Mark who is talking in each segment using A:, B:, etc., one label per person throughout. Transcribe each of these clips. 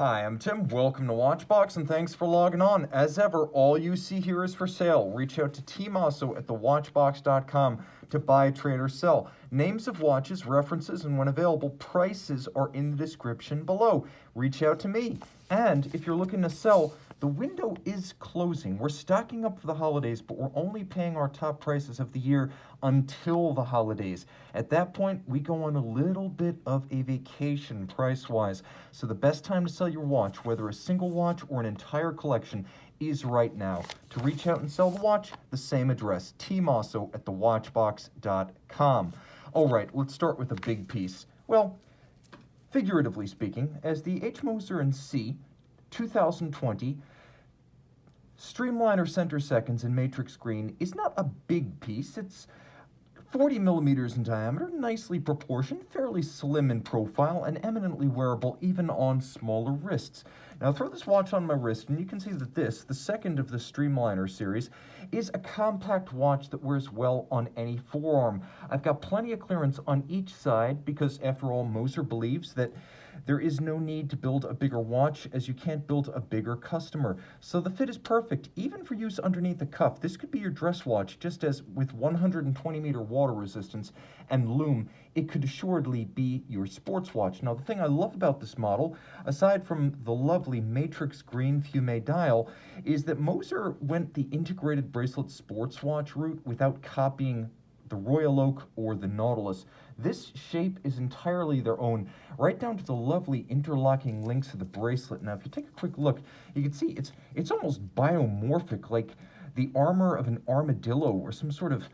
A: Hi, I'm Tim. Welcome to WatchBox, and thanks for logging on. As ever, all you see here is for sale. Reach out to tmosso at thewatchbox.com to buy, trade, or sell. Names of watches, references, and when available, prices are in the description below. Reach out to me. And if you're looking to sell, the window is closing. We're stocking up for the holidays, but we're only paying our top prices of the year until the holidays. At that point, we go on a little bit of a vacation price-wise. So the best time to sell your watch, whether a single watch or an entire collection, is right now. To reach out and sell the watch, the same address, tmosso at thewatchbox.com. All right, let's start with a big piece. Well, figuratively speaking, as the H. Moser C 2020 Streamliner center seconds in matrix green is not a big piece. It's 40 millimeters in diameter, nicely proportioned, fairly slim in profile, and eminently wearable even on smaller wrists. Now throw this watch on my wrist and you can see that this, the second of the Streamliner series, is a compact watch that wears well on any forearm. I've got plenty of clearance on each side because, after all, Moser believes that there is no need to build a bigger watch as you can't build a bigger customer. So the fit is perfect, even for use underneath the cuff. This could be your dress watch, just as with 120-meter water resistance and lume, it could assuredly be your sports watch. Now, the thing I love about this model, aside from the lovely matrix green fume dial, is that Moser went the integrated bracelet sports watch route without copying the Royal Oak or the Nautilus. This shape is entirely their own, right down to the lovely interlocking links of the bracelet. Now, if you take a quick look, you can see it's almost biomorphic, like the armor of an armadillo or some sort of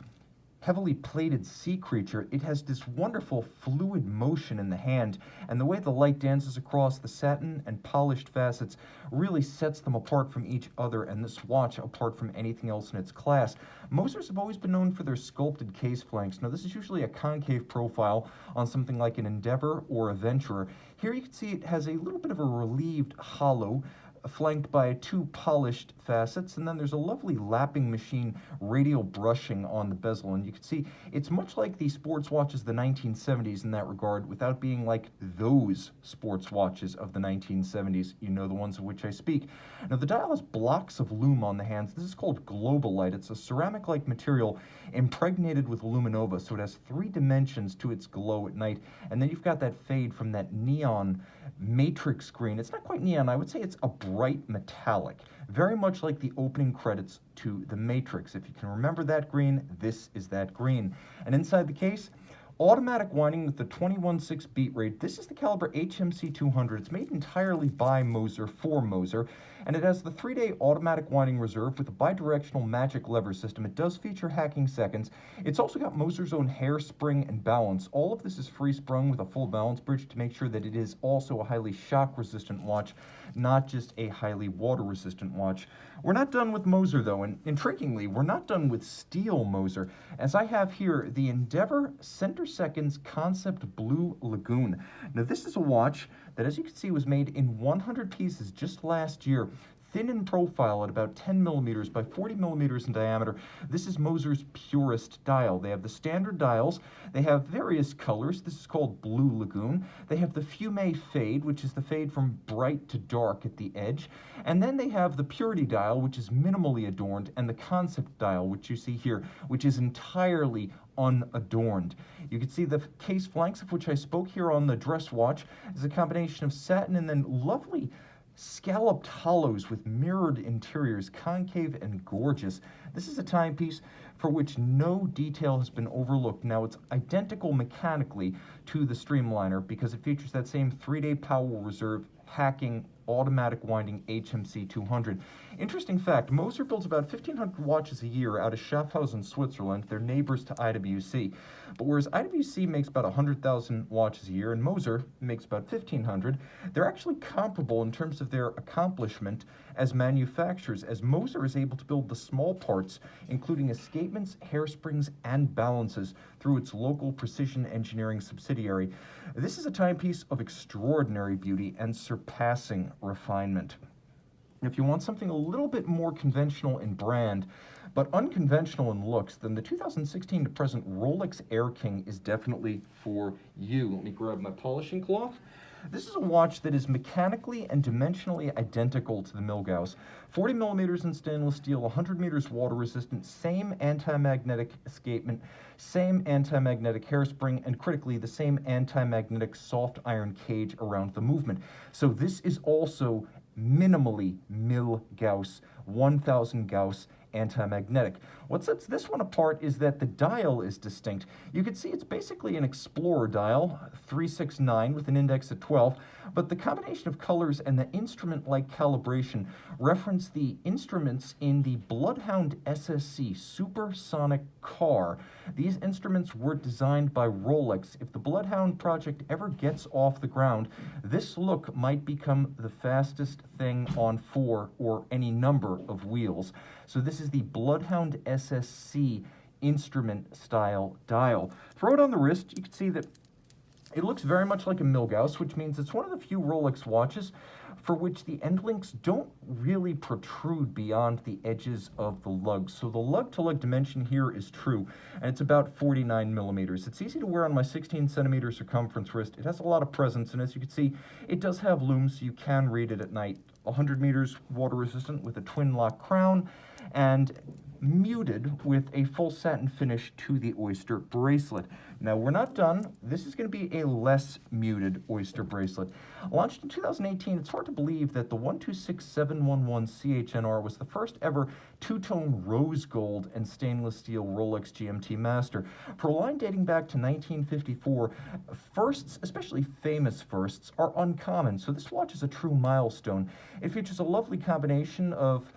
A: heavily plated sea creature. It has this wonderful fluid motion in the hand, and the way the light dances across the satin and polished facets really sets them apart from each other, and this watch apart from anything else in its class. Mosers have always been known for their sculpted case flanks. Now, this is usually a concave profile on something like an Endeavor or a Venturer. Here you can see it has a little bit of a relieved hollow, flanked by two polished facets, and then there's a lovely lapping machine radial brushing on the bezel, and you can see it's much like the sports watches of the 1970s in that regard, without being like those sports watches of the 1970s, you know, the ones of which I speak. Now, the dial has blocks of lume on the hands. This is called Globalite. It's a ceramic-like material impregnated with luminova, so it has 3 dimensions to its glow at night, and then you've got that fade from that neon matrix green. It's not quite neon, I would say it's a bright metallic, very much like the opening credits to The Matrix. If you can remember that green, this is that green. And inside the case, automatic winding with the 21.6 beat rate. This is the caliber HMC 200. It's made entirely by Moser for Moser, and it has the 3-day automatic winding reserve with a bidirectional magic lever system. It does feature hacking seconds. It's also got Moser's own hairspring and balance. All of this is free sprung with a full balance bridge to make sure that it is also a highly shock resistant watch, not just a highly water resistant watch. We're not done with Moser though, and intriguingly, we're not done with steel Moser, as I have here the Endeavor Center Seconds Concept Blue Lagoon. Now, this is a watch that, as you can see, was made in 100 pieces just last year. Thin in profile at about 10 millimeters by 40 millimeters in diameter. This is Moser's purest dial. They have the standard dials. They have various colors. This is called Blue Lagoon. They have the Fume Fade, which is the fade from bright to dark at the edge. And then they have the Purity dial, which is minimally adorned, and the Concept dial, which you see here, which is entirely unadorned. You can see the case flanks, of which I spoke here on the dress watch, is a combination of satin and then lovely scalloped hollows with mirrored interiors, concave and gorgeous. This is a timepiece for which no detail has been overlooked. Now, it's identical mechanically to the Streamliner because it features that same 3-day power reserve, hacking, automatic winding HMC 200. Interesting fact, Moser builds about 1,500 watches a year out of Schaffhausen, Switzerland. They're neighbors to IWC. But whereas IWC makes about 100,000 watches a year and Moser makes about 1,500, they're actually comparable in terms of their accomplishment as manufacturers, as Moser is able to build the small parts, including escapements, hairsprings, and balances through its local precision engineering subsidiary. This is a timepiece of extraordinary beauty and surpassing refinement. If you want something a little bit more conventional in brand, but unconventional in looks, then the 2016 to present Rolex Air King is definitely for you. Let me grab my polishing cloth. This is a watch that is mechanically and dimensionally identical to the Milgauss. 40 millimeters in stainless steel, 100 meters water resistant, same anti-magnetic escapement, same anti-magnetic hairspring, and critically, the same anti-magnetic soft iron cage around the movement. So this is also minimally Milgauss, 1000 Gauss anti-magnetic. What sets this one apart is that the dial is distinct. You can see it's basically an Explorer dial, 369 with an index at 12, but the combination of colors and the instrument-like calibration reference the instruments in the Bloodhound SSC supersonic car. These instruments were designed by Rolex. If the Bloodhound project ever gets off the ground, this look might become the fastest thing on 4 or any number of wheels. So this is the Bloodhound SSC instrument style dial. Throw it on the wrist, you can see that it looks very much like a Milgauss, which means it's one of the few Rolex watches for which the end links don't really protrude beyond the edges of the lug. So the lug-to-lug dimension here is true, and it's about 49 millimeters. It's easy to wear on my 16 centimeter circumference wrist. It has a lot of presence, and as you can see, it does have looms, so you can read it at night. 100 meters water resistant with a twin lock crown, and muted with a full satin finish to the Oyster bracelet. Now, we're not done. This is going to be a less muted Oyster bracelet. Launched in 2018, it's hard to believe that the 126711 CHNR was the first ever two-tone rose gold and stainless steel Rolex GMT-Master. For a line dating back to 1954, firsts, especially famous firsts, are uncommon, so this watch is a true milestone. It features a lovely combination of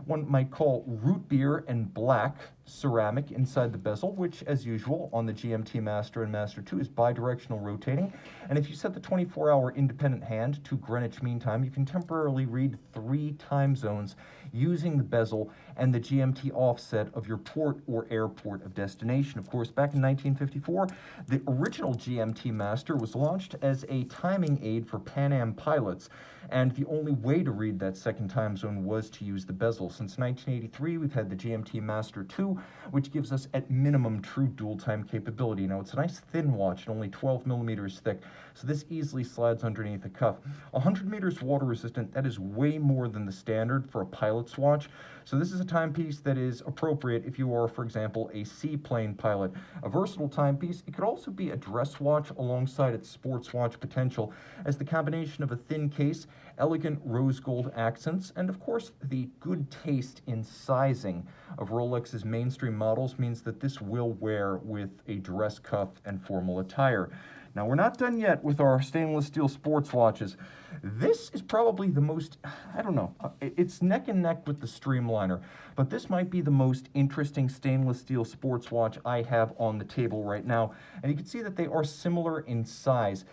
A: one might call root beer and black ceramic inside the bezel, which, as usual, on the GMT Master and Master II is bidirectional rotating. And if you set the 24-hour independent hand to Greenwich Mean Time, you can temporarily read 3 time zones using the bezel and the GMT offset of your port or airport of destination. Of course, back in 1954, the original GMT Master was launched as a timing aid for Pan Am pilots, and the only way to read that second time zone was to use the bezel. Since 1983, we've had the GMT Master II, which gives us at minimum true dual time capability. Now, it's a nice thin watch, only 12 millimeters thick, so this easily slides underneath the cuff. 100 meters water resistant, that is way more than the standard for a pilot's watch. So this is a timepiece that is appropriate if you are, for example, a seaplane pilot. A versatile timepiece, it could also be a dress watch alongside its sports watch potential, as the combination of a thin case, elegant rose gold accents, and of course the good taste in sizing of Rolex's mainstream models means that this will wear with a dress cuff and formal attire. Now, we're not done yet with our stainless steel sports watches. This is probably the most, I don't know, it's neck and neck with the Streamliner, but this might be the most interesting stainless steel sports watch I have on the table right now. And you can see that they are similar in size.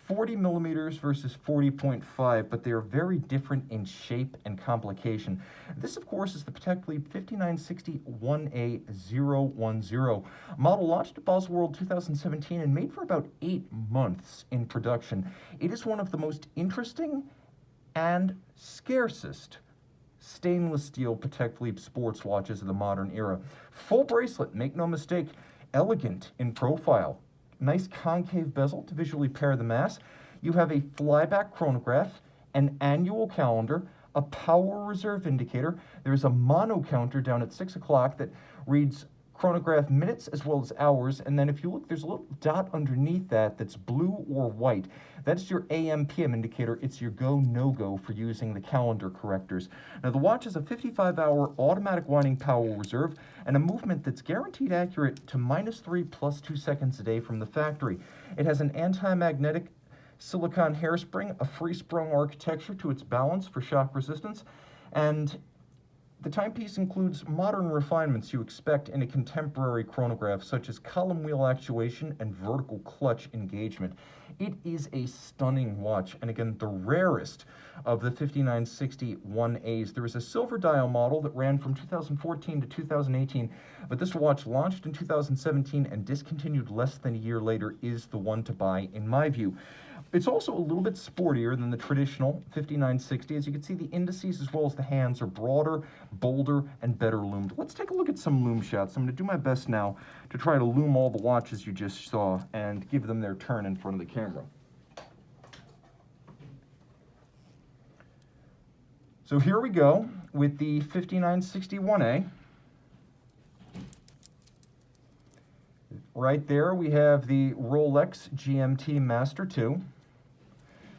A: 40 millimeters versus 40.5, but they are very different in shape and complication. This, of course, is the Patek Philippe 5960 1A010, model launched at Baselworld 2017 and made for about 8 months in production. It is one of the most interesting and scarcest stainless steel Patek Philippe sports watches of the modern era. Full bracelet, make no mistake, elegant in profile. Nice concave bezel to visually pair the mass. You have a flyback chronograph, an annual calendar, a power reserve indicator. There's a mono counter down at 6 o'clock that reads chronograph minutes as well as hours, and then if you look, there's a little dot underneath that that's blue or white. That's your AM/PM indicator. It's your go, no-go for using the calendar correctors. Now, the watch has a 55-hour automatic winding power reserve and a movement that's guaranteed accurate to -3 + 2 seconds a day from the factory. It has an anti-magnetic silicone hairspring, a free-sprung architecture to its balance for shock resistance, and the timepiece includes modern refinements you expect in a contemporary chronograph, such as column wheel actuation and vertical clutch engagement. It is a stunning watch, and again, the rarest of the 5960 1As. There is a silver dial model that ran from 2014 to 2018, but this watch launched in 2017 and discontinued less than a year later is the one to buy, in my view. It's also a little bit sportier than the traditional 5960. As you can see, the indices as well as the hands are broader, bolder, and better loomed. Let's take a look at some loom shots. I'm going to do my best now to try to loom all the watches you just saw and give them their turn in front of the camera. So here we go with the 5961A. Right there we have the Rolex GMT-Master II.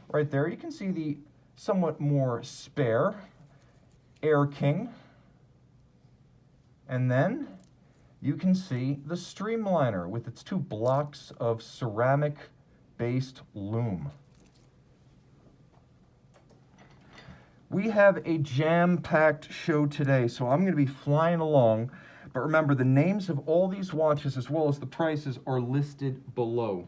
A: Right there you can see the somewhat more spare Air King. And then you can see the Streamliner with its 2 blocks of ceramic-based lume. We have a jam-packed show today, so I'm going to be flying along. But remember, the names of all these watches as well as the prices are listed below.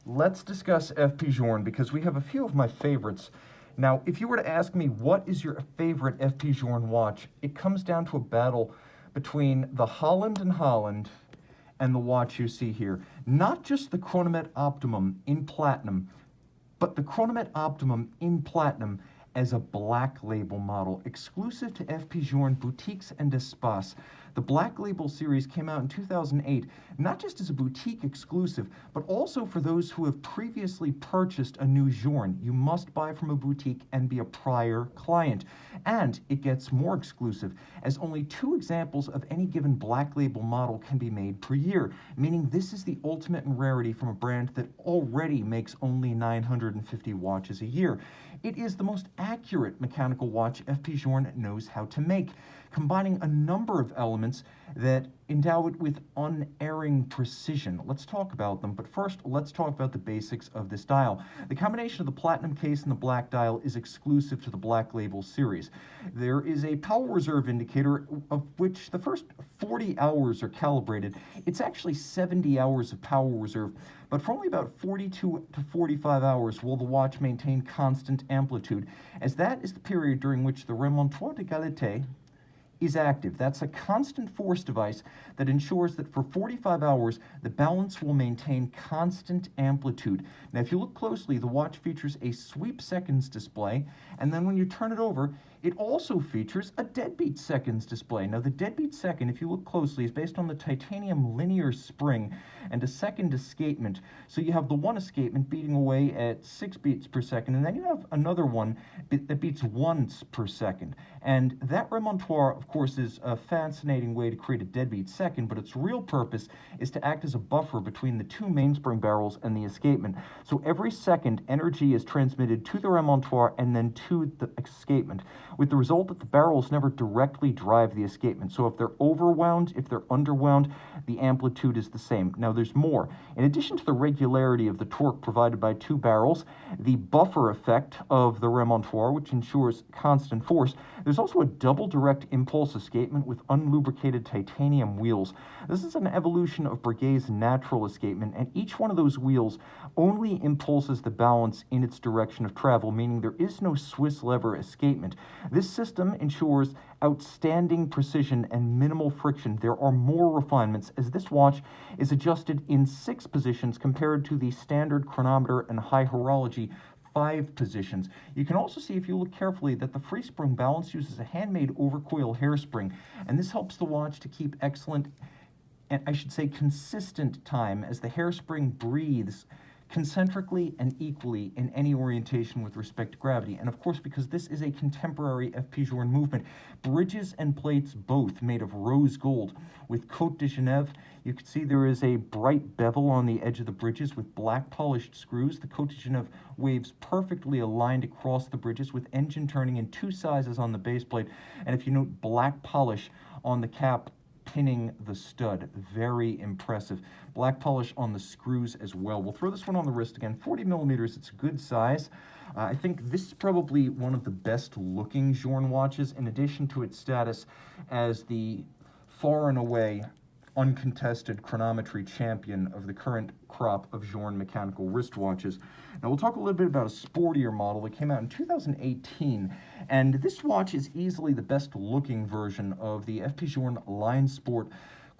A: Let's discuss FPJorn because we have a few of my favorites. Now, if you were to ask me what is your favorite FPJorn watch, it comes down to a battle between the Holland & Holland and the watch you see here. Not just the Chronomet Optimum in platinum, but the Chronomet Optimum in platinum as a black label model, exclusive to FPJorn boutiques and espaces. The Black Label series came out in 2008, not just as a boutique exclusive, but also for those who have previously purchased a new Journe. You must buy from a boutique and be a prior client. And it gets more exclusive, as only 2 examples of any given Black Label model can be made per year, meaning this is the ultimate in rarity from a brand that already makes only 950 watches a year. It is the most accurate mechanical watch FPJorn knows how to make, combining a number of elements that endow it with unerring precision. Let's talk about them, but first let's talk about the basics of this dial. The combination of the platinum case and the black dial is exclusive to the Black Label series. There is a power reserve indicator of which the first 40 hours are calibrated. It's actually 70 hours of power reserve, but for only about 42 to 45 hours will the watch maintain constant amplitude, as that is the period during which the remontoire d'égalité is active. That's a constant force device that ensures that for 45 hours, the balance will maintain constant amplitude. Now, if you look closely, the watch features a sweep seconds display, and then when you turn it over, it also features a deadbeat seconds display. Now, the deadbeat second, if you look closely, is based on the titanium linear spring and a second escapement. So you have the one escapement beating away at 6 beats per second, and then you have another one that beats once per second. And that remontoire, of course, is a fascinating way to create a deadbeat second, but its real purpose is to act as a buffer between the 2 mainspring barrels and the escapement. So every second, energy is transmitted to the remontoire and then to the escapement, with the result that the barrels never directly drive the escapement. So if they're overwound, if they're underwound, the amplitude is the same. Now there's more. In addition to the regularity of the torque provided by 2 barrels, the buffer effect of the remontoire, which ensures constant force, there's also a double direct impulse escapement with unlubricated titanium wheels. This is an evolution of Breguet's natural escapement, and each one of those wheels only impulses the balance in its direction of travel, meaning there is no Swiss lever escapement. This system ensures outstanding precision and minimal friction. There are more refinements, as this watch is adjusted in 6 positions compared to the standard chronometer and high horology 5 positions. You can also see, if you look carefully, that the free spring balance uses a handmade overcoil hairspring, and this helps the watch to keep excellent, and I should say consistent time, as the hairspring breathes concentrically and equally in any orientation with respect to gravity. And of course, because this is a contemporary FPJorn movement, bridges and plates both made of rose gold with Côte de Genève. You can see there is a bright bevel on the edge of the bridges with black polished screws. The Côte de Genève waves perfectly aligned across the bridges, with engine turning in 2 sizes on the base plate. And if you note, black polish on the cap pinning the stud. Very impressive. Black polish on the screws as well. We'll throw this one on the wrist again. 40 millimeters, it's a good size. I think this is probably one of the best looking Journe watches, in addition to its status as the far and away uncontested chronometry champion of the current crop of Journe mechanical wristwatches. Now we'll talk a little bit about a sportier model that came out in 2018, and this watch is easily the best looking version of the FPJorn Line Sport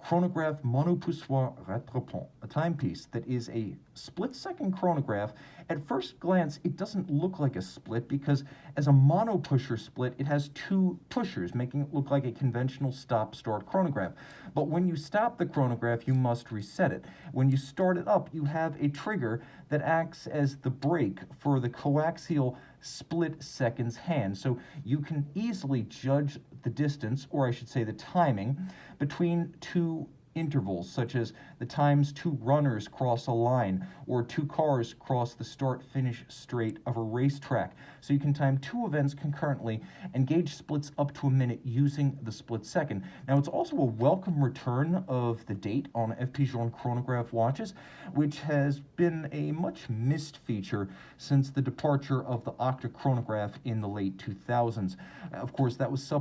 A: chronograph Monopoussoir Rattrapant, a timepiece that is a split-second chronograph. At first glance, it doesn't look like a split because as a monopusher split, it has two pushers, making it look like a conventional stop-start chronograph. But when you stop the chronograph, you must reset it. When you start it up, you have a trigger that acts as the brake for the coaxial split seconds hand. So you can easily judge the distance, or I should say the timing, between two intervals, such as the times two runners cross a line or two cars cross the start-finish straight of a racetrack. So you can time two events concurrently and gauge splits up to a minute using the split second. Now, it's also a welcome return of the date on FPJorn chronograph watches, which has been a much missed feature since the departure of the octachronograph in the late 2000s. Of course, that was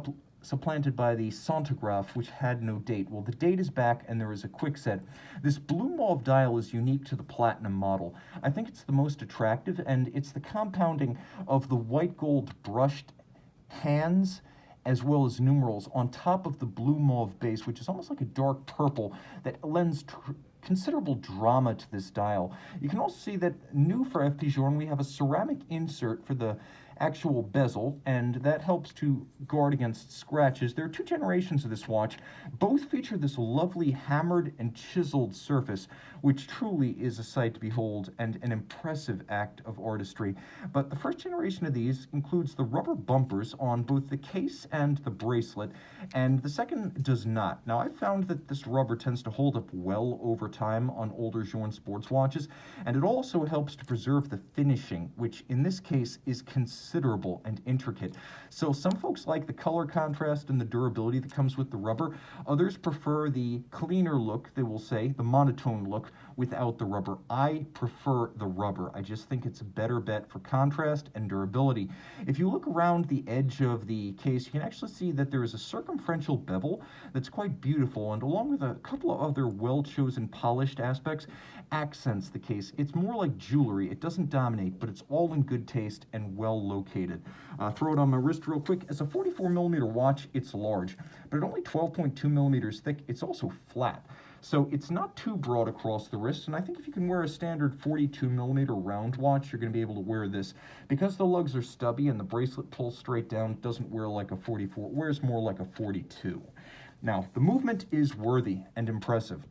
A: supplanted by the Sontograph, which had no date. Well, the date is back and there is a quick set. This blue mauve dial is unique to the Platinum model. I think it's the most attractive, and it's the compounding of the white gold brushed hands as well as numerals on top of the blue mauve base, which is almost like a dark purple that lends considerable drama to this dial. You can also see that new for FPJorn, we have a ceramic insert for the actual bezel, and that helps to guard against scratches. There are two generations of this watch. Both feature this lovely hammered and chiseled surface, which truly is a sight to behold and an impressive act of artistry. But the first generation of these includes the rubber bumpers on both the case and the bracelet, and the second does not. Now, I've found that this rubber tends to hold up well over time on older Journe sports watches, and it also helps to preserve the finishing, which in this case is considerable and intricate. So some folks like the color contrast and the durability that comes with the rubber. Others prefer the cleaner look, they will say, the monotone look without the rubber. I prefer the rubber. I just think it's a better bet for contrast and durability. If you look around the edge of the case, you can actually see that there is a circumferential bevel that's quite beautiful, and along with a couple of other well-chosen polished aspects, accents the case. It's more like jewelry. It doesn't dominate, but it's all in good taste and well located. Throw it on my wrist real quick. As a 44mm watch, it's large, but at only 12.2mm thick, it's also flat. So it's not too broad across the wrist, and I think if you can wear a standard 42mm round watch, you're going to be able to wear this. Because the lugs are stubby and the bracelet pulls straight down, it doesn't wear like a 44, it wears more like a 42. Now, the movement is worthy and impressive.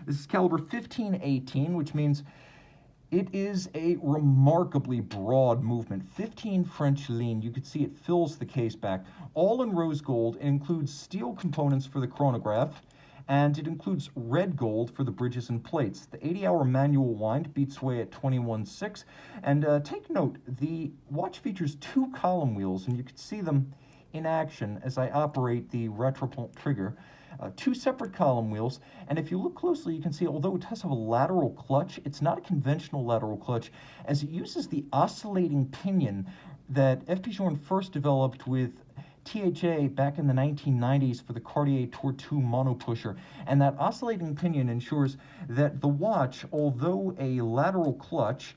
A: This is caliber 1518, which means it is a remarkably broad movement. 15 French lean. You can see it fills the case back. All in rose gold. It includes steel components for the chronograph, and it includes red gold for the bridges and plates. The 80-hour manual wind beats away at 21.6. And take note, the watch features two column wheels, and you can see them in action as I operate the Rattrapant trigger. Two separate column wheels, and if you look closely, you can see although it does have a lateral clutch, it's not a conventional lateral clutch, as it uses the oscillating pinion that FPJorn first developed with THA back in the 1990s for the Cartier Tour 2 monopusher. And that oscillating pinion ensures that the watch, although a lateral clutch,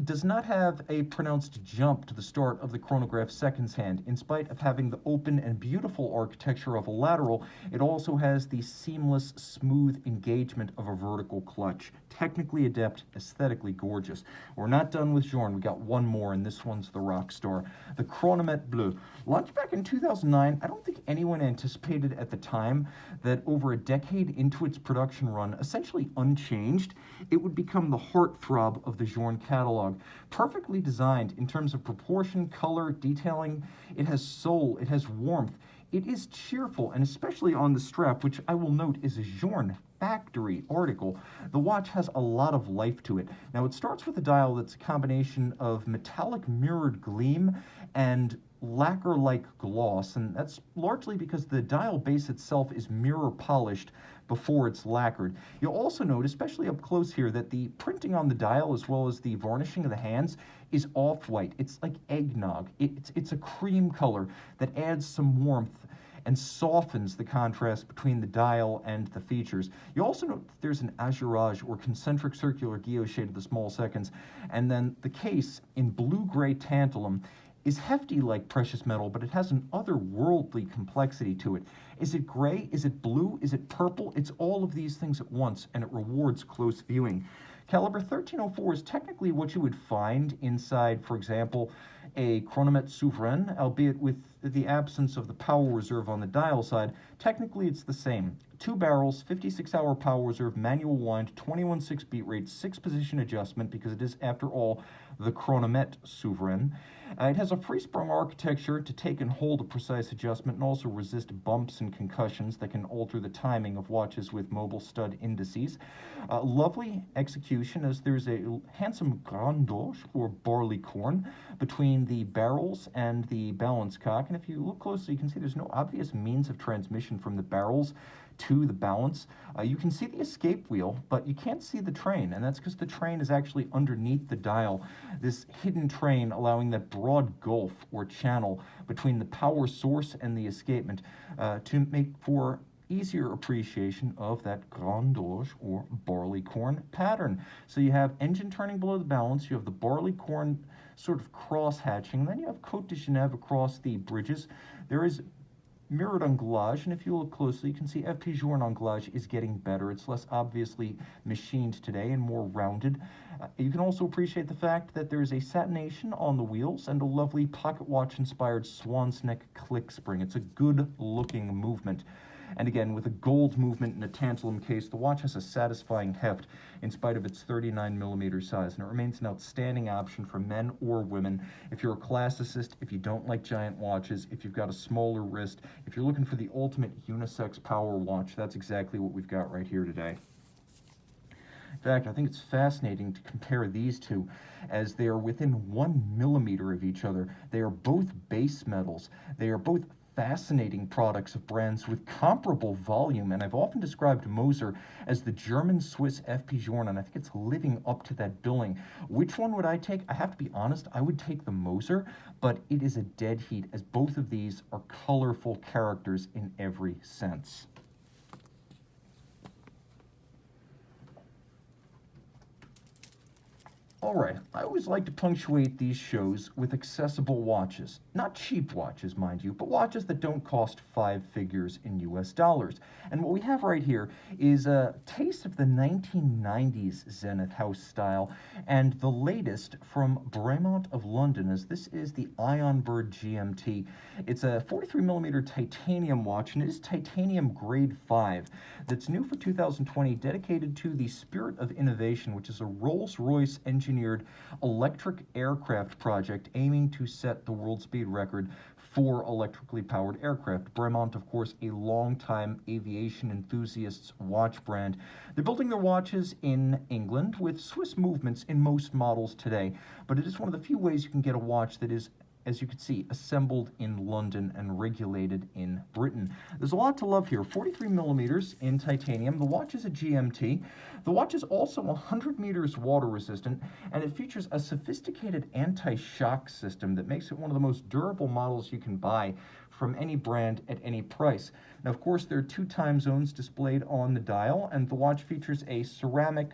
A: does not have a pronounced jump to the start of the chronograph seconds hand. In spite of having the open and beautiful architecture of a lateral, it also has the seamless, smooth engagement of a vertical clutch. Technically adept, aesthetically gorgeous. We're not done with Journe. We got one more, and this one's the rock star. The Chronomètre Bleu. Launched back in 2009, I don't think anyone anticipated at the time that over a decade into its production run, essentially unchanged, it would become the heartthrob of the Journe catalog. Perfectly designed in terms of proportion, color, detailing. It has soul, it has warmth. It is cheerful, and especially on the strap, which I will note is a Journe factory article. The watch has a lot of life to it. Now, it starts with a dial that's a combination of metallic mirrored gleam and lacquer-like gloss, and that's largely because the dial base itself is mirror polished before it's lacquered. You'll also note, especially up close here, that the printing on the dial as well as the varnishing of the hands is off-white. It's like eggnog. It's a cream color that adds some warmth and softens the contrast between the dial and the features. You also note that there's an azurage or concentric circular guilloche of the small seconds, and then the case in blue-gray tantalum is hefty like precious metal, but it has an otherworldly complexity to it. Is it gray? Is it blue? Is it purple? It's all of these things at once, and it rewards close viewing. Caliber 1304 is technically what you would find inside, for example, a chronomètre souverain, albeit with the absence of the power reserve on the dial side. Technically, it's the same. 2 barrels, 56-hour power reserve, manual wind, 21.6 beat rate, 6-position adjustment, because it is, after all, the chronomètre souverain. It has a free-sprung architecture to take and hold a precise adjustment and also resist bumps and concussions that can alter the timing of watches with mobile stud indices. Lovely execution, as there's a handsome grand doge, or barleycorn, between the barrels and the balance cock. And if you look closely, you can see there's no obvious means of transmission from the barrels to the balance. You can see the escape wheel, but you can't see the train, and that's because the train is actually underneath the dial. This hidden train allowing that broad gulf or channel between the power source and the escapement to make for easier appreciation of that grand doge or barleycorn pattern. So you have engine turning below the balance, you have the barleycorn sort of cross hatching, then you have Côte de Genève across the bridges. There is mirrored anglage, and if you look closely, you can see FPJorn anglage is getting better. It's less obviously machined today and more rounded. You can also appreciate the fact that there is a satination on the wheels and a lovely pocket watch-inspired swan's neck click spring. It's a good-looking movement. And again, with a gold movement and a tantalum case, the watch has a satisfying heft in spite of its 39mm size, and it remains an outstanding option for men or women. If you're a classicist, if you don't like giant watches, if you've got a smaller wrist, if you're looking for the ultimate unisex power watch, that's exactly what we've got right here today. In fact, I think it's fascinating to compare these two, as they are within 1mm of each other. They are both base metals. They are both fascinating products of brands with comparable volume, and I've often described Moser as the German-Swiss FPJorn, and I think it's living up to that billing. Which one would I take? I have to be honest, I would take the Moser, but it is a dead heat, as both of these are colorful characters in every sense. All right, I always like to punctuate these shows with accessible watches. Not cheap watches, mind you, but watches that don't cost 5 figures in US dollars. And what we have right here is a taste of the 1990s Zenith House style, and the latest from Bremont of London, as this is the Ionbird GMT. It's a 43mm titanium watch, and it is titanium grade 5 that's new for 2020, dedicated to the Spirit of Innovation, which is a Rolls-Royce engineered electric aircraft project aiming to set the world speed record for electrically powered aircraft. Bremont, of course, a longtime aviation enthusiast's watch brand. They're building their watches in England with Swiss movements in most models today, but it is one of the few ways you can get a watch that is, as you can see, assembled in London and regulated in Britain. There's a lot to love here. 43mm in titanium. The watch is a GMT. The watch is also 100 meters water resistant, and it features a sophisticated anti-shock system that makes it one of the most durable models you can buy from any brand at any price. Now, of course, there are 2 time zones displayed on the dial, and the watch features a ceramic,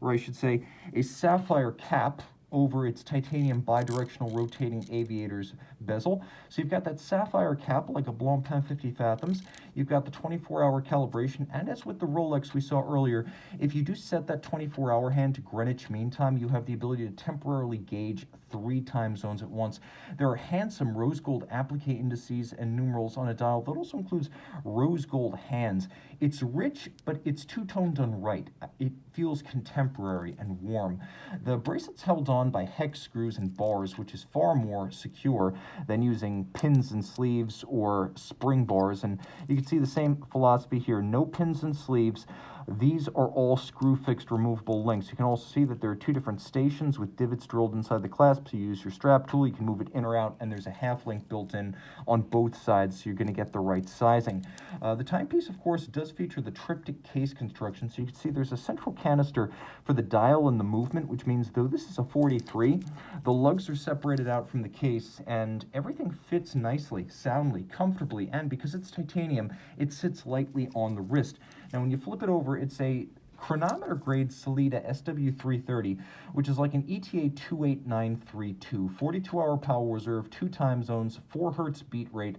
A: or I should say, a sapphire cap over its titanium bidirectional rotating aviator's bezel. So you've got that sapphire cap like a Blancpain 50 Fathoms. You've got the 24-hour calibration, and as with the Rolex we saw earlier, if you do set that 24-hour hand to Greenwich Mean Time, you have the ability to temporarily gauge 3 time zones at once. There are handsome rose gold applique indices and numerals on a dial that also includes rose gold hands. It's rich, but it's two-toned done right. It feels contemporary and warm. The bracelet's held on by hex screws and bars, which is far more secure than using pins and sleeves or spring bars, and you can see the same philosophy here. No pins and sleeves. These are all screw-fixed removable links. You can also see that there are 2 different stations with divots drilled inside the clasp. So you use your strap tool, you can move it in or out, and there's a half link built in on both sides, so you're going to get the right sizing. The timepiece, of course, does feature the triptych case construction, so you can see there's a central canister for the dial and the movement, which means though this is a 43, the lugs are separated out from the case, and everything fits nicely, soundly, comfortably, and because it's titanium, it sits lightly on the wrist. Now, when you flip it over, it's a chronometer grade Sellita SW330, which is like an ETA 28932, 42-hour power reserve, 2 time zones, 4 hertz beat rate.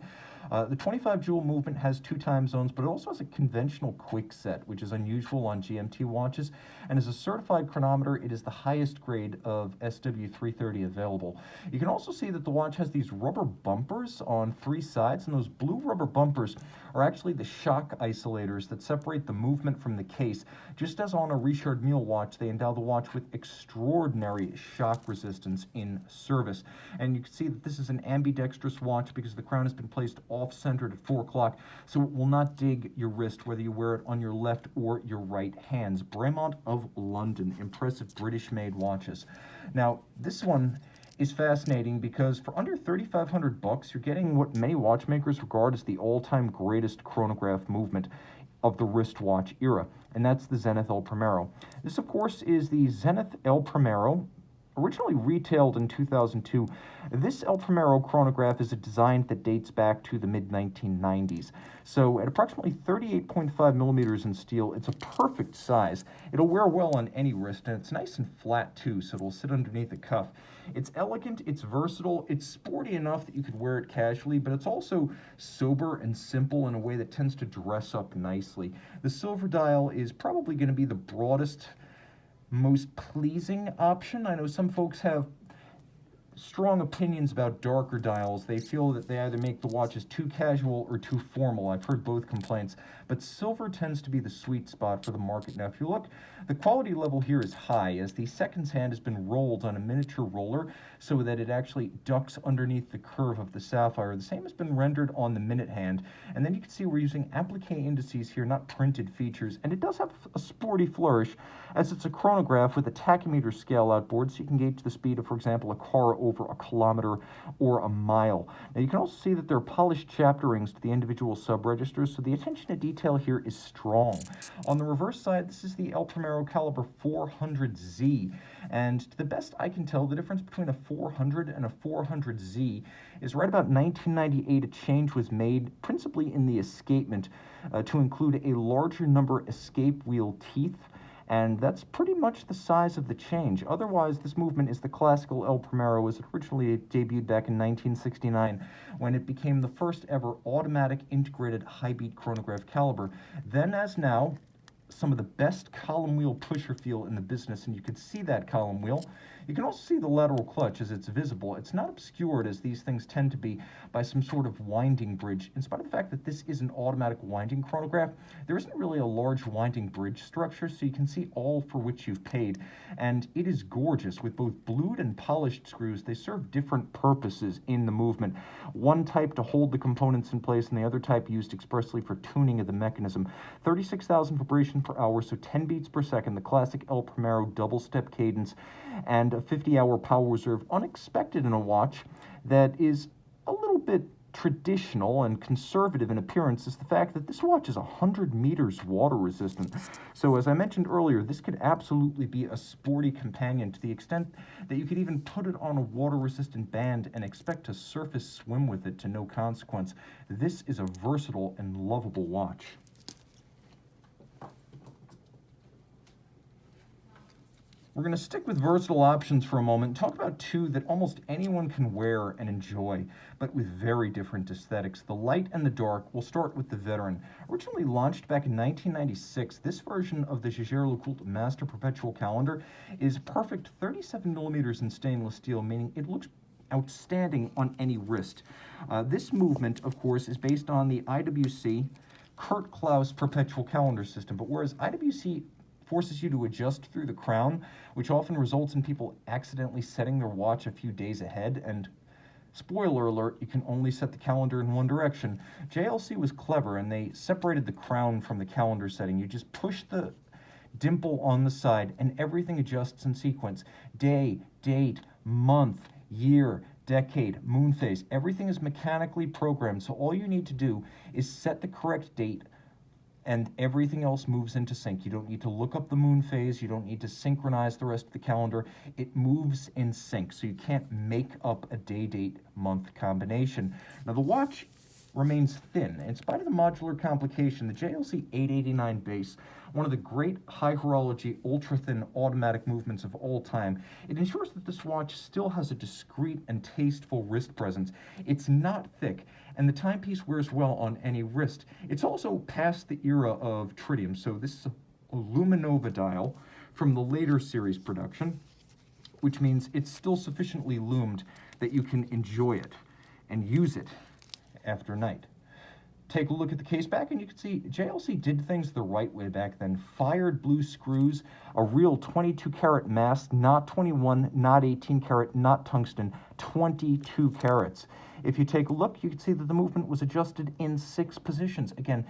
A: The 25 joule movement has 2 time zones, but it also has a conventional quick set, which is unusual on GMT watches. And as a certified chronometer, it is the highest grade of SW330 available. You can also see that the watch has these rubber bumpers on 3 sides, and those blue rubber bumpers are actually the shock isolators that separate the movement from the case. Just as on a Richard Mille watch, they endow the watch with extraordinary shock resistance in service. And you can see that this is an ambidextrous watch because the crown has been placed off-centered at 4 o'clock, so it will not dig your wrist whether you wear it on your left or your right hands. Bremont of London, impressive British-made watches. Now, this one is fascinating because for under $3,500, you're getting what many watchmakers regard as the all-time greatest chronograph movement of the wristwatch era, and that's the Zenith El Primero. This, of course, is the Zenith El Primero, originally retailed in 2002. This El Primero chronograph is a design that dates back to the mid-1990s. So at approximately 38.5 millimeters in steel, it's a perfect size. It'll wear well on any wrist, and it's nice and flat too, so it'll sit underneath the cuff. It's elegant, it's versatile, it's sporty enough that you could wear it casually, but it's also sober and simple in a way that tends to dress up nicely. The silver dial is probably going to be the broadest, most pleasing option. I know some folks have strong opinions about darker dials. They feel that they either make the watches too casual or too formal. I've heard both complaints, but silver tends to be the sweet spot for the market. Now, if you look, the quality level here is high, as the seconds hand has been rolled on a miniature roller so that it actually ducks underneath the curve of the sapphire. The same has been rendered on the minute hand, and then you can see we're using applique indices here, not printed features, and it does have a sporty flourish, as it's a chronograph with a tachymeter scale outboard, so you can gauge the speed of, for example, a car over a kilometer or a mile. Now, you can also see that there are polished chapter rings to the individual sub-registers, so the attention to detail here is strong. On the reverse side, this is the El Primero caliber 400Z, and to the best I can tell, the difference between a 400 and a 400Z is right about 1998. A change was made principally in the escapement to include a larger number escape wheel teeth, and that's pretty much the size of the change. Otherwise, this movement is the classical El Primero, as it originally debuted back in 1969, when it became the first ever automatic integrated high-beat chronograph caliber. Then, as now, some of the best column wheel pusher feel in the business, and you can see that column wheel. You can also see the lateral clutch as it's visible. It's not obscured, as these things tend to be, by some sort of winding bridge. In spite of the fact that this is an automatic winding chronograph, there isn't really a large winding bridge structure, so you can see all for which you've paid. And it is gorgeous, with both blued and polished screws. They serve different purposes in the movement. One type to hold the components in place, and the other type used expressly for tuning of the mechanism. 36,000 vibrations per hour, so 10 beats per second, the classic El Primero double-step cadence, and a 50-hour power reserve. Unexpected in a watch that is a little bit traditional and conservative in appearance is the fact that this watch is 100 meters water resistant. So as I mentioned earlier, this could absolutely be a sporty companion, to the extent that you could even put it on a water resistant band and expect to surface swim with it to no consequence. This is a versatile and lovable watch. We're going to stick with versatile options for a moment and talk about two that almost anyone can wear and enjoy, but with very different aesthetics. The light and the dark. We'll start with the Veteran. Originally launched back in 1996, this version of the JaegerLeCoultre Master Perpetual Calendar is perfect 37 millimeters in stainless steel, meaning it looks outstanding on any wrist. This movement, of course, is based on the IWC Kurt Klaus Perpetual Calendar system, but whereas IWC forces you to adjust through the crown, which often results in people accidentally setting their watch a few days ahead, and spoiler alert, you can only set the calendar in one direction. JLC was clever, and they separated the crown from the calendar setting. You just push the dimple on the side, and everything adjusts in sequence. Day, date, month, year, decade, moon phase, everything is mechanically programmed, so all you need to do is set the correct date, and everything else moves into sync. You don't need to look up the moon phase. You don't need to synchronize the rest of the calendar. It moves in sync, so you can't make up a day, date, month combination. Now, the watch remains thin. In spite of the modular complication, the JLC 889 base one of the great high horology, ultra-thin automatic movements of all time. It ensures that this watch still has a discreet and tasteful wrist presence. It's not thick, and the timepiece wears well on any wrist. It's also past the era of tritium, so this is a Luminova dial from the later series production, which means it's still sufficiently loomed that you can enjoy it and use it after night. Take a look at the case back and you can see JLC did things the right way back then. Fired blue screws, a real 22 karat mask, not 21, not 18 karat, not tungsten, 22 carats. If you take a look, you can see that the movement was adjusted in 6 positions. Again,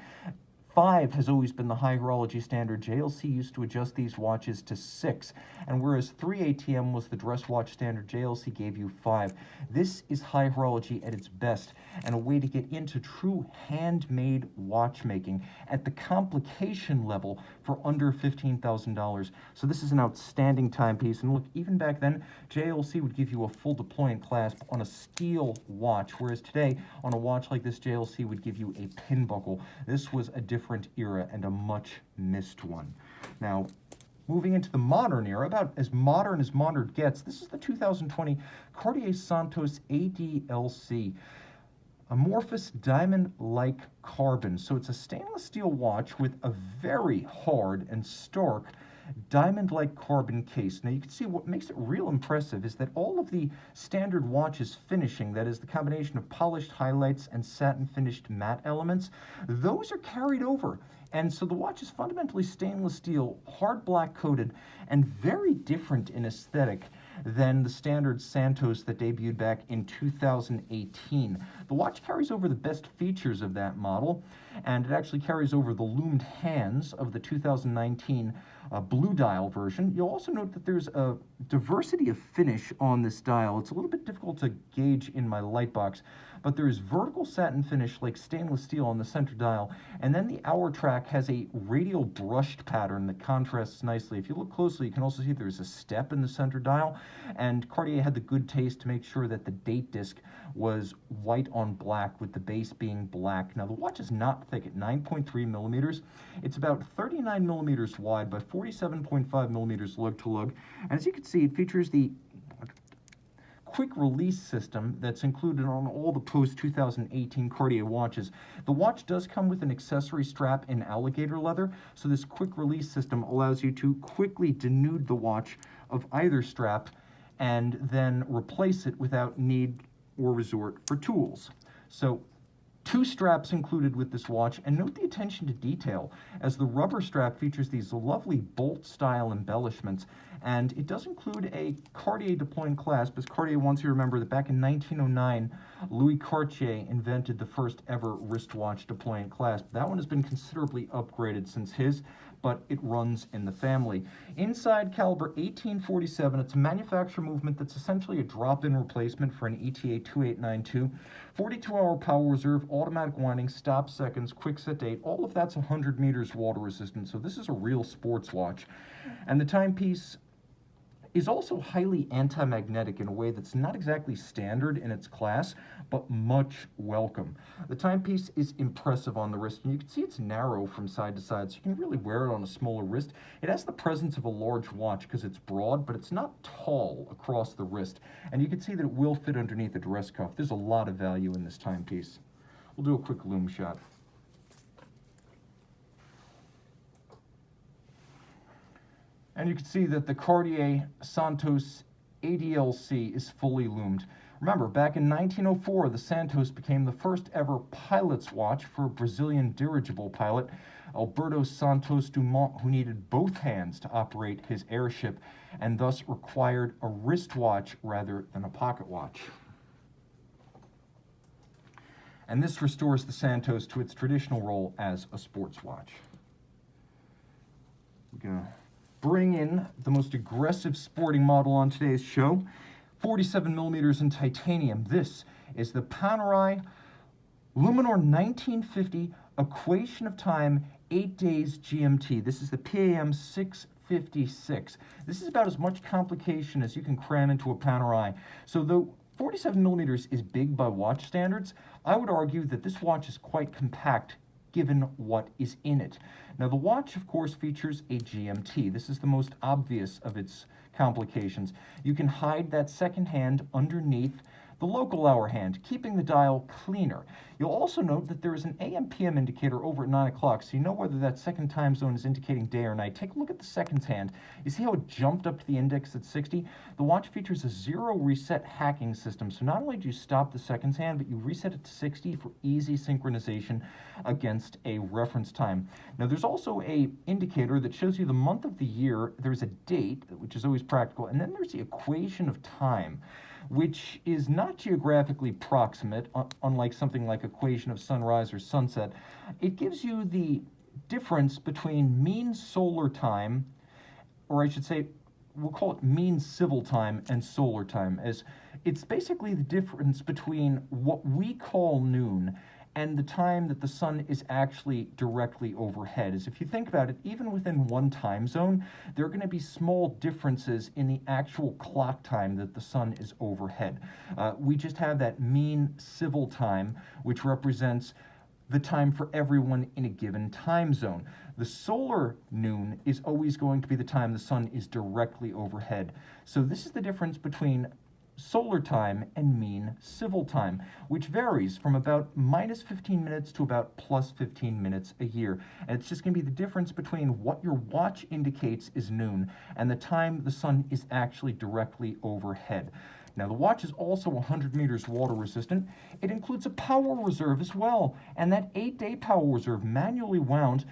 A: 5 has always been the high horology standard. JLC used to adjust these watches to 6, and whereas 3 ATM was the dress watch standard, JLC gave you 5. This is high horology at its best, and a way to get into true handmade watchmaking at the complication level for under $15,000. So this is an outstanding timepiece, and look, even back then, JLC would give you a full deployant clasp on a steel watch, whereas today, on a watch like this, JLC would give you a pin buckle. This was a different era and a much missed one. Now, moving into the modern era, about as modern gets, this is the 2020 Cartier Santos ADLC. Amorphous diamond-like carbon. So it's a stainless steel watch with a very hard and stark diamond-like carbon case. Now you can see what makes it real impressive is that all of the standard watches finishing, that is the combination of polished highlights and satin finished matte elements, those are carried over. And so the watch is fundamentally stainless steel, hard black coated, and very different in aesthetic than the standard Santos that debuted back in 2018. The watch carries over the best features of that model, and it actually carries over the loomed hands of the 2019 blue dial version. You'll also note that there's a diversity of finish on this dial. It's a little bit difficult to gauge in my light box, but there is vertical satin finish like stainless steel on the center dial, and then the hour track has a radial brushed pattern that contrasts nicely. If you look closely, you can also see there's a step in the center dial, and Cartier had the good taste to make sure that the date disc was white on black with the base being black. Now the watch is not thick at 9.3 millimeters. It's about 39 millimeters wide by 47.5 millimeters lug to lug, and as you can see, it features the quick release system that's included on all the post-2018 Cartier watches. The watch does come with an accessory strap in alligator leather, so this quick release system allows you to quickly denude the watch of either strap and then replace it without need or resort for tools. So 2 straps included with this watch, and note the attention to detail as the rubber strap features these lovely bolt-style embellishments, and it does include a Cartier deploying clasp, as Cartier wants you to remember that back in 1909, Louis Cartier invented the first ever wristwatch deploying clasp. That one has been considerably upgraded since his, but it runs in the family. Inside caliber 1847, it's a manufacturer movement that's essentially a drop-in replacement for an ETA 2892. 42-hour power reserve, automatic winding, stop seconds, quick set date, all of that's 100 meters water resistant, so this is a real sports watch. And the timepiece is also highly anti-magnetic in a way that's not exactly standard in its class, but much welcome. The timepiece is impressive on the wrist, and you can see it's narrow from side to side, so you can really wear it on a smaller wrist. It has the presence of a large watch because it's broad, but it's not tall across the wrist, and you can see that it will fit underneath the dress cuff. There's a lot of value in this timepiece. We'll do a quick loom shot. And you can see that the Cartier Santos ADLC is fully loomed. Remember, back in 1904, the Santos became the first ever pilot's watch for a Brazilian dirigible pilot, Alberto Santos Dumont, who needed both hands to operate his airship and thus required a wristwatch rather than a pocket watch. And this restores the Santos to its traditional role as a sports watch. We're gonna bring in the most aggressive sporting model on today's show, 47 millimeters in titanium. This is the Panerai Luminor 1950 Equation of Time 8 Days GMT. This is the PAM 656. This is about as much complication as you can cram into a Panerai. So though 47 millimeters is big by watch standards, I would argue that this watch is quite compact given what is in it. Now, the watch, of course, features a GMT. This is the most obvious of its complications. You can hide that second hand underneath the local hour hand, keeping the dial cleaner. You'll also note that there is an AM/PM indicator over at 9 o'clock, so you know whether that second time zone is indicating day or night. Take a look at the seconds hand. You see how it jumped up to the index at 60? The watch features a zero reset hacking system, so not only do you stop the seconds hand, but you reset it to 60 for easy synchronization against a reference time. Now, there's also a indicator that shows you the month of the year. There's a date, which is always practical, and then there's the equation of time, which is not geographically proximate, unlike something like equation of sunrise or sunset. It gives you the difference between mean solar time, or I should say, we'll call it mean civil time and solar time, as it's basically the difference between what we call noon and the time that the sun is actually directly overhead. As if you think about it, even within one time zone, there are going to be small differences in the actual clock time that the sun is overhead. We just have that mean civil time, which represents the time for everyone in a given time zone. The solar noon is always going to be the time the sun is directly overhead. So this is the difference between solar time and mean civil time, which varies from about minus 15 minutes to about plus 15 minutes a year. And it's just going to be the difference between what your watch indicates is noon and the time the sun is actually directly overhead. Now, the watch is also 100 meters water resistant. It includes a power reserve as well, and that 8-day power reserve, manually wound,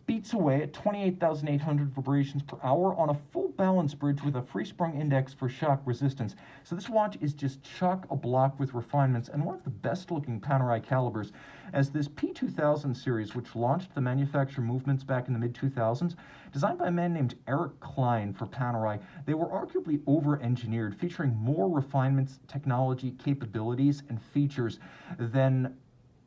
A: beats away at 28,800 vibrations per hour on a full balance bridge with a free-sprung index for shock resistance. So this watch is just chock-a-block with refinements and one of the best-looking Panerai calibers, as this P2000 series, which launched the manufacture movements back in the mid-2000s, designed by a man named Eric Klein for Panerai, they were arguably over-engineered, featuring more refinements, technology, capabilities, and features than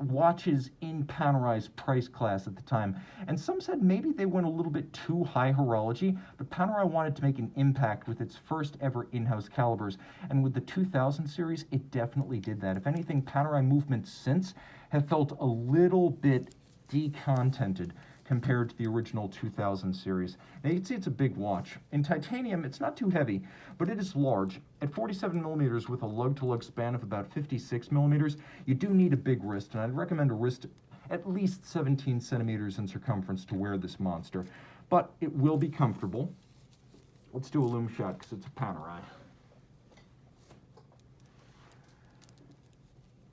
A: watches in Panerai's price class at the time. And some said maybe they went a little bit too high horology, but Panerai wanted to make an impact with its first ever in-house calibers. And with the 2000 series, it definitely did that. If anything, Panerai movements since have felt a little bit decontented compared to the original 2000 series. Now you can see it's a big watch. In titanium, it's not too heavy, but it is large. At 47 millimeters with a lug-to-lug span of about 56 millimeters, you do need a big wrist, and I'd recommend a wrist at least 17 centimeters in circumference to wear this monster. But it will be comfortable. Let's do a lume shot because it's a Panerai.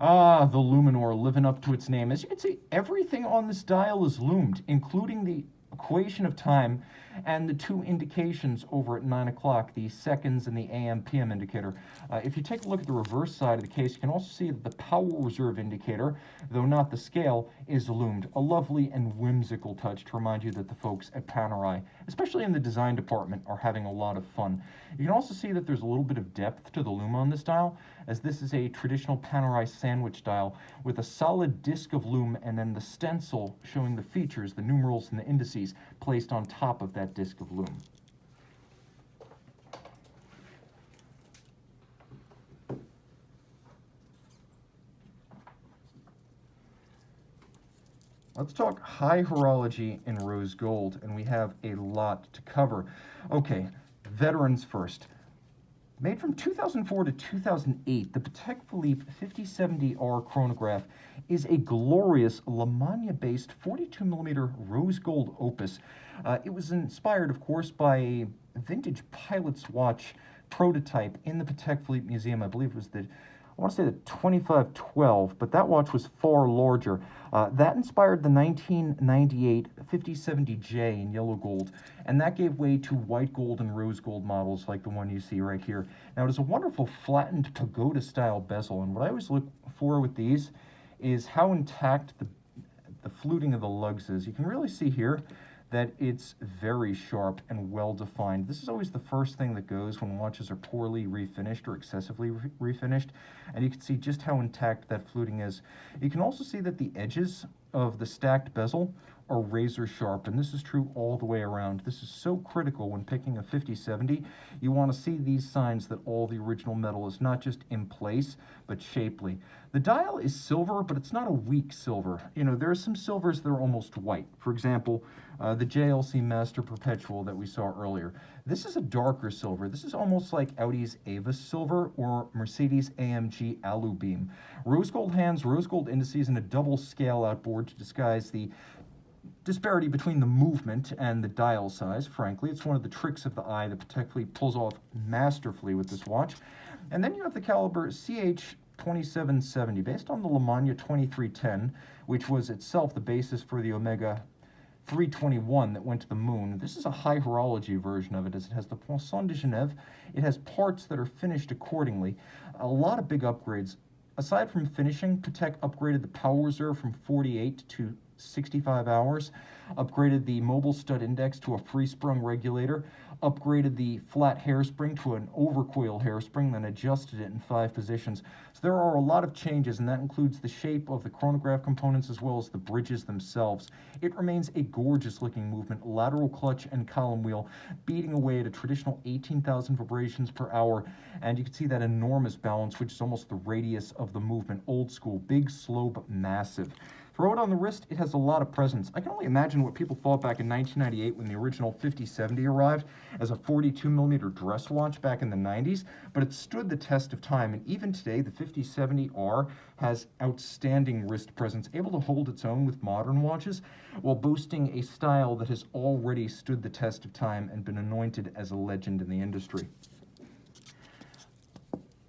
A: Ah, the Luminor living up to its name. As you can see, everything on this dial is loomed, including the equation of time and the two indications over at 9 o'clock, the seconds and the AM/PM indicator. If you take a look at the reverse side of the case, you can also see that the power reserve indicator, though not the scale, is loomed. A lovely and whimsical touch to remind you that the folks at Panerai, especially in the design department, are having a lot of fun. You can also see that there's a little bit of depth to the lume on this dial, as this is a traditional Panerai sandwich dial with a solid disc of lume and then the stencil showing the features, the numerals and the indices, placed on top of that disc of lume. Let's talk high horology in rose gold, and we have a lot to cover. Okay, veterans first. Made from 2004 to 2008, the Patek Philippe 5070R chronograph is a glorious Lemania-based 42mm rose gold opus. It was inspired, of course, by a vintage pilot's watch prototype in the Patek Philippe Museum. I believe it was I want to say the 2512, but that watch was far larger. That inspired the 1998 5070J in yellow gold, and that gave way to white gold and rose gold models like the one you see right here. Now, it is a wonderful flattened pagoda-style bezel, and what I always look for with these is how intact the fluting of the lugs is. You can really see here that it's very sharp and well-defined. This is always the first thing that goes when watches are poorly refinished or excessively refinished, and you can see just how intact that fluting is. You can also see that the edges of the stacked bezel are razor sharp, and this is true all the way around. This is so critical when picking a 5070. You want to see these signs that all the original metal is not just in place, but shapely. The dial is silver, but it's not a weak silver. You know, there are some silvers that are almost white. For example, the JLC Master Perpetual that we saw earlier. This is a darker silver. This is almost like Audi's Avis silver or Mercedes AMG Alubeam. Rose gold hands, rose gold indices, and a double scale outboard to disguise the disparity between the movement and the dial size. Frankly, it's one of the tricks of the eye that Patek Philippe pulls off masterfully with this watch. And then you have the caliber CH2770, based on the Lemania 2310, which was itself the basis for the Omega 321 that went to the moon. This is a high horology version of it, as it has the Poisson de Genève. It has parts that are finished accordingly. A lot of big upgrades. Aside from finishing, Patek upgraded the power reserve from 48 to 65 hours, upgraded the mobile stud index to a free-sprung regulator, upgraded the flat hairspring to an overcoil hairspring, then adjusted it in 5 positions. So there are a lot of changes, and that includes the shape of the chronograph components as well as the bridges themselves. It remains a gorgeous-looking movement, lateral clutch and column wheel, beating away at a traditional 18,000 vibrations per hour, and you can see that enormous balance, which is almost the radius of the movement. Old school, big, slow, but massive. Throw it on the wrist, it has a lot of presence. I can only imagine what people thought back in 1998 when the original 5070 arrived as a 42mm dress watch back in the 90s, but it stood the test of time, and even today the 5070R has outstanding wrist presence, able to hold its own with modern watches, while boasting a style that has already stood the test of time and been anointed as a legend in the industry.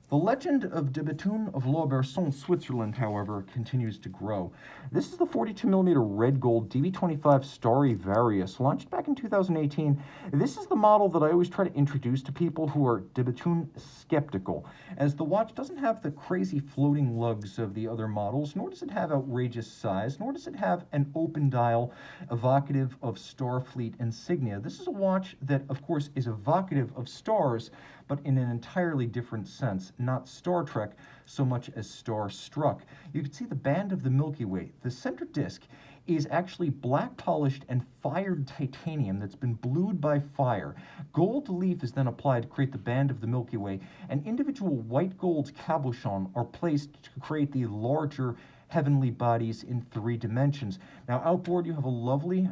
A: The legend of de Bethune of L'Auberson, Switzerland, however, continues to grow. This is the 42mm red gold DB25 Starry Varius, launched back in 2018. This is the model that I always try to introduce to people who are de Bethune skeptical, as the watch doesn't have the crazy floating lugs of the other models, nor does it have outrageous size, nor does it have an open dial evocative of Starfleet insignia. This is a watch that, of course, is evocative of stars, but in an entirely different sense, not Star Trek so much as Starstruck. You can see the band of the Milky Way. The center disc is actually black polished and fired titanium that's been blued by fire. Gold leaf is then applied to create the band of the Milky Way, and individual white gold cabochons are placed to create the larger heavenly bodies in 3 dimensions. Now outboard you have a lovely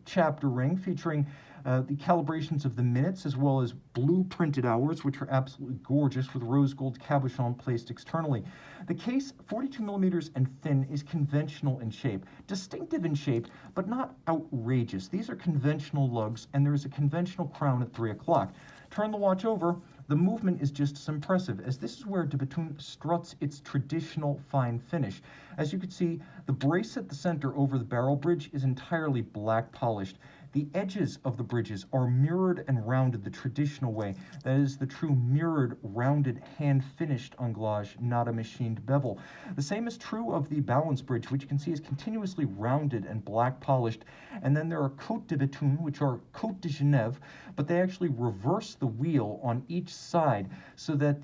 A: chapter ring featuring the calibrations of the minutes as well as blue printed hours, which are absolutely gorgeous with rose gold cabochon placed externally. The case, 42mm and thin, is conventional in shape, distinctive in shape, but not outrageous. These are conventional lugs, and there is a conventional crown at 3 o'clock. Turn the watch over, the movement is just as impressive, as this is where de Bethune struts its traditional fine finish. As you can see, the brace at the center over the barrel bridge is entirely black polished. The edges of the bridges are mirrored and rounded the traditional way. That is the true mirrored, rounded, hand-finished anglage, not a machined bevel. The same is true of the balance bridge, which you can see is continuously rounded and black polished. And then there are Côte de Bethune, which are Côte de Genève, but they actually reverse the wheel on each side so that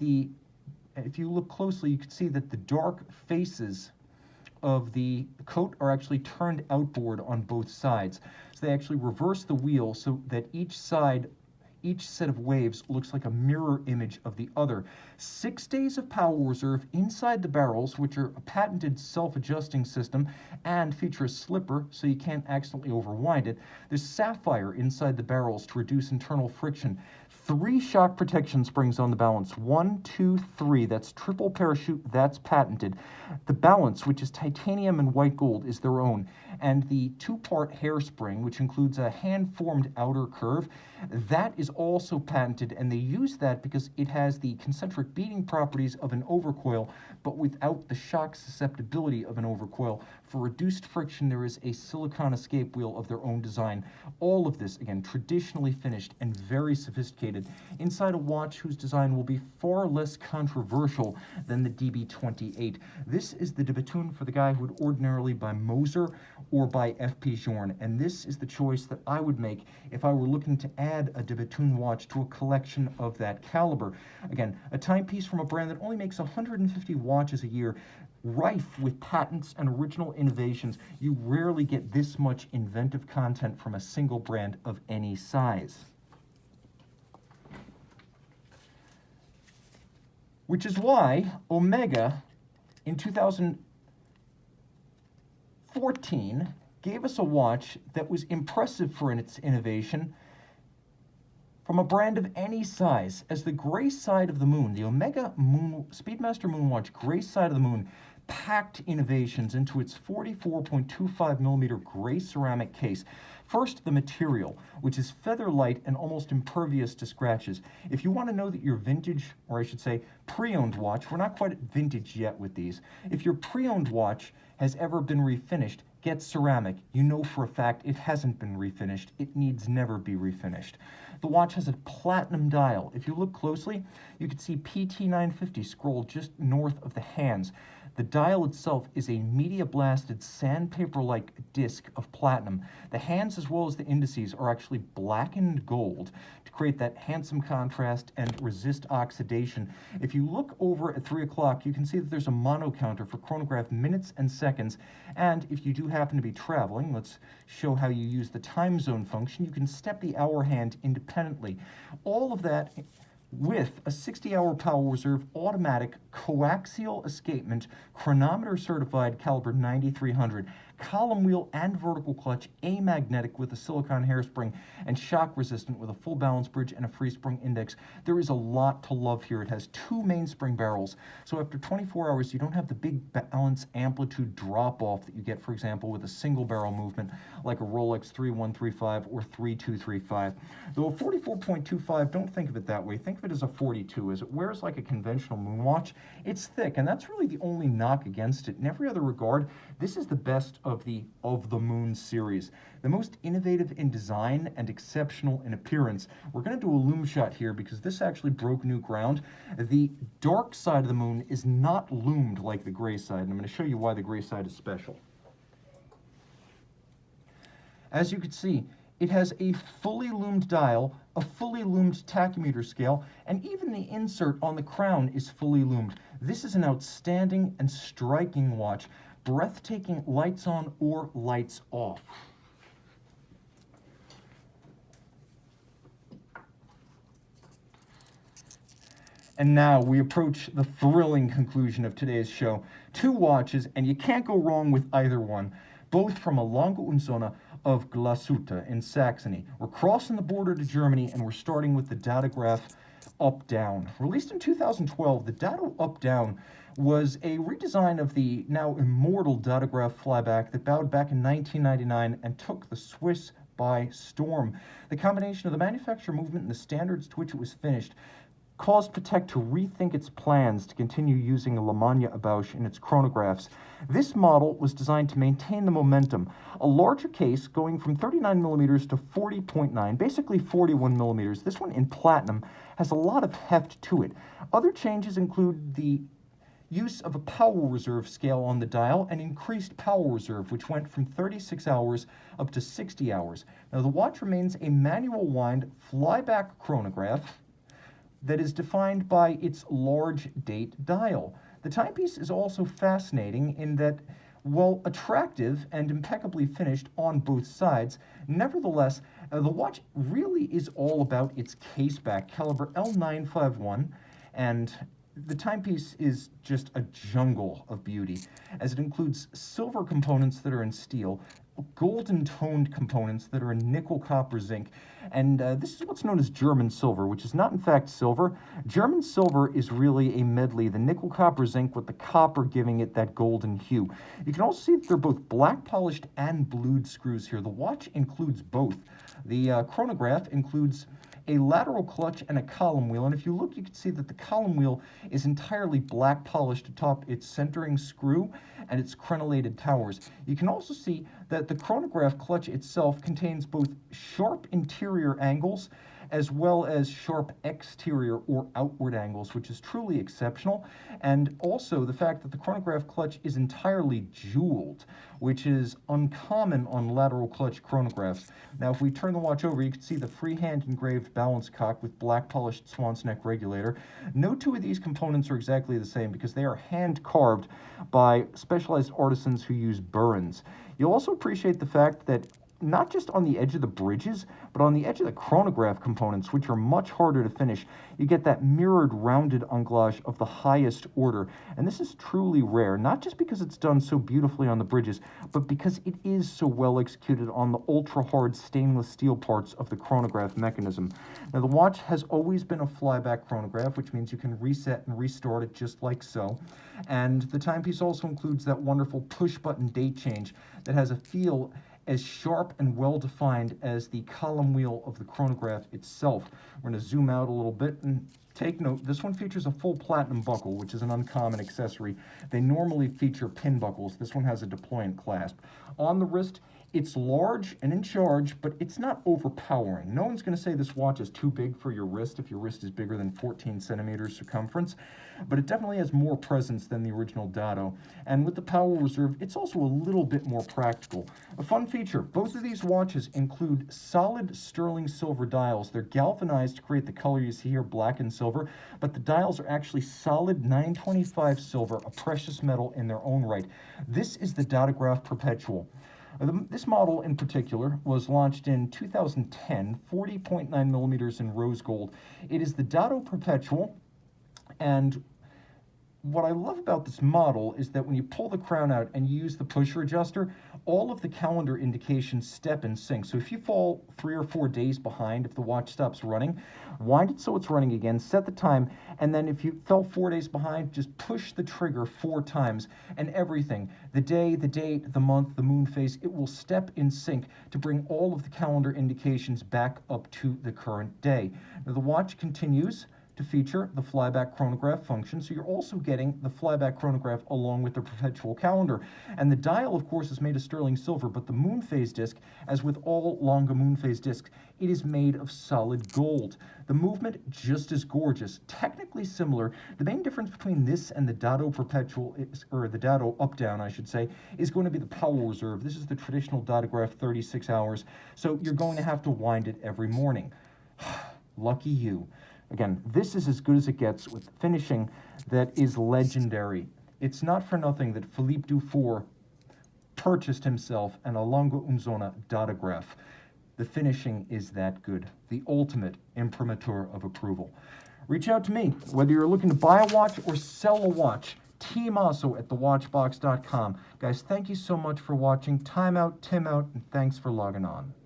A: if you look closely, you can see that the dark faces of the coat are actually turned outboard on both sides. So they actually reverse the wheel so that each set of waves looks like a mirror image of the other. 6 days of power reserve inside the barrels, which are a patented self-adjusting system and feature a slipper so you can't accidentally overwind it. There's sapphire inside the barrels to reduce internal friction. 3 shock protection springs on the balance. 1, 2, 3. That's triple parachute. That's patented. The balance, which is titanium and white gold, is their own. And the 2-part hairspring, which includes a hand-formed outer curve, that is also patented, and they use that because it has the concentric beating properties of an overcoil, but without the shock susceptibility of an overcoil. For reduced friction, there is a silicone escape wheel of their own design. All of this, again, traditionally finished and very sophisticated located inside a watch whose design will be far less controversial than the DB28. This is the de Bethune for the guy who would ordinarily buy Moser or buy FPJorn, and this is the choice that I would make if I were looking to add a de Bethune watch to a collection of that caliber. Again, a timepiece from a brand that only makes 150 watches a year, rife with patents and original innovations. You rarely get this much inventive content from a single brand of any size. Which is why Omega, in 2014, gave us a watch that was impressive for its innovation from a brand of any size. As the gray side of the moon, the Omega Speedmaster Moonwatch gray side of the moon packed innovations into its 44.25 millimeter gray ceramic case. First, the material, which is feather light and almost impervious to scratches. If you want to know that your vintage, or I should say pre-owned watch, we're not quite at vintage yet with these, if your pre-owned watch has ever been refinished, get ceramic. You know for a fact it hasn't been refinished. It needs never be refinished. The watch has a platinum dial. If you look closely, you can see PT950 scrolled just north of the hands. The dial itself is a media-blasted sandpaper-like disc of platinum. The hands as well as the indices are actually blackened gold to create that handsome contrast and resist oxidation. If you look over at 3 o'clock, you can see that there's a mono counter for chronograph minutes and seconds. And if you do happen to be traveling, let's show how you use the time zone function. You can step the hour hand independently. All of that with a 60-hour power reserve, automatic, coaxial escapement, chronometer certified caliber 9300, column wheel and vertical clutch, amagnetic with a silicone hairspring, and shock resistant with a full balance bridge and a free spring index. There is a lot to love here. It has 2 mainspring barrels, so after 24 hours you don't have the big balance amplitude drop off that you get, for example, with a single barrel movement like a Rolex 3135 or 3235. Though a 44.25, don't think of it that way. Think of it as a 42. As it wears like a conventional moon watch, it's thick, and that's really the only knock against it. In every other regard, this is the best of the Moon series. The most innovative in design and exceptional in appearance. We're going to do a loom shot here because this actually broke new ground. The dark side of the moon is not loomed like the gray side, and I'm going to show you why the gray side is special. As you can see, it has a fully loomed dial, a fully loomed tachymeter scale, and even the insert on the crown is fully loomed. This is an outstanding and striking watch. Breathtaking lights on or lights off. And now we approach the thrilling conclusion of today's show. 2 watches, and you can't go wrong with either one. Both from a Lange Sohne of Glashütte in Saxony. We're crossing the border to Germany, and we're starting with the Datograph Updown. Released in 2012, the Dato Updown was a redesign of the now immortal Datograph flyback that bowed back in 1999 and took the Swiss by storm. The combination of the manufacturer movement and the standards to which it was finished caused Patek to rethink its plans to continue using a Lemania Abauche in its chronographs. This model was designed to maintain the momentum. A larger case going from 39 millimeters to 40.9, basically 41 millimeters. This one in platinum has a lot of heft to it. Other changes include the use of a power reserve scale on the dial and increased power reserve, which went from 36 hours up to 60 hours. Now, the watch remains a manual wind flyback chronograph that is defined by its large date dial. The timepiece is also fascinating in that, while attractive and impeccably finished on both sides, nevertheless, the watch really is all about its caseback, caliber L951, and the timepiece is just a jungle of beauty, as it includes silver components that are in steel, golden toned components that are in nickel, copper, zinc, and this is what's known as German silver, which is not in fact silver. German silver is really a medley, the nickel, copper, zinc with the copper giving it that golden hue. You can also see that they're both black polished and blued screws here. The watch includes both. The chronograph includes a lateral clutch and a column wheel, and if you look, you can see that the column wheel is entirely black polished atop its centering screw and its crenellated towers. You can also see that the chronograph clutch itself contains both sharp interior angles as well as sharp exterior or outward angles, which is truly exceptional. And also the fact that the chronograph clutch is entirely jeweled, which is uncommon on lateral clutch chronographs. Now, if we turn the watch over, you can see the freehand engraved balance cock with black polished swan's neck regulator. No two of these components are exactly the same because they are hand carved by specialized artisans who use burins. You'll also appreciate the fact that not just on the edge of the bridges, but on the edge of the chronograph components, which are much harder to finish, you get that mirrored rounded anglage of the highest order. And this is truly rare, not just because it's done so beautifully on the bridges, but because it is so well executed on the ultra-hard stainless steel parts of the chronograph mechanism. Now, the watch has always been a flyback chronograph, which means you can reset and restart it just like so. And the timepiece also includes that wonderful push-button date change that has a feel as sharp and well-defined as the column wheel of the chronograph itself. We're going to zoom out a little bit and take note. This one features a full platinum buckle, which is an uncommon accessory. They normally feature pin buckles. This one has a deployant clasp. On the wrist, it's large and in charge, but it's not overpowering. No one's going to say this watch is too big for your wrist if your wrist is bigger than 14 centimeters circumference, but it definitely has more presence than the original Dado. And with the power reserve, it's also a little bit more practical. A fun feature, both of these watches include solid sterling silver dials. They're galvanized to create the color you see here, black and silver, but the dials are actually solid 925 silver, a precious metal in their own right. This is the Datograph Perpetual. This model in particular was launched in 2010, 40.9 millimeters in rose gold. It is the Dado Perpetual, and what I love about this model is that when you pull the crown out and you use the pusher adjuster, all of the calendar indications step in sync. So if you fall 3 or 4 days behind, if the watch stops running, wind it so it's running again, set the time, and then if you fell 4 days behind, just push the trigger 4 times, and everything, the day, the date, the month, the moon phase, it will step in sync to bring all of the calendar indications back up to the current day. Now the watch continues to feature the flyback chronograph function, so you're also getting the flyback chronograph along with the perpetual calendar. And the dial, of course, is made of sterling silver, but the moon phase disc, as with all Lange moon phase discs, it is made of solid gold. The movement, just as gorgeous, technically similar. The main difference between this and the Dado Perpetual, or the Dado Updown, I should say, is going to be the power reserve. This is the traditional Datograph 36 hours, so you're going to have to wind it every morning. Lucky you. Again, this is as good as it gets with finishing that is legendary. It's not for nothing that Philippe Dufour purchased himself an Lange Sohne Datograph. The finishing is that good. The ultimate imprimatur of approval. Reach out to me, whether you're looking to buy a watch or sell a watch. tmosso at thewatchbox.com. Guys, thank you so much for watching. Time out, Tim out, and thanks for logging on.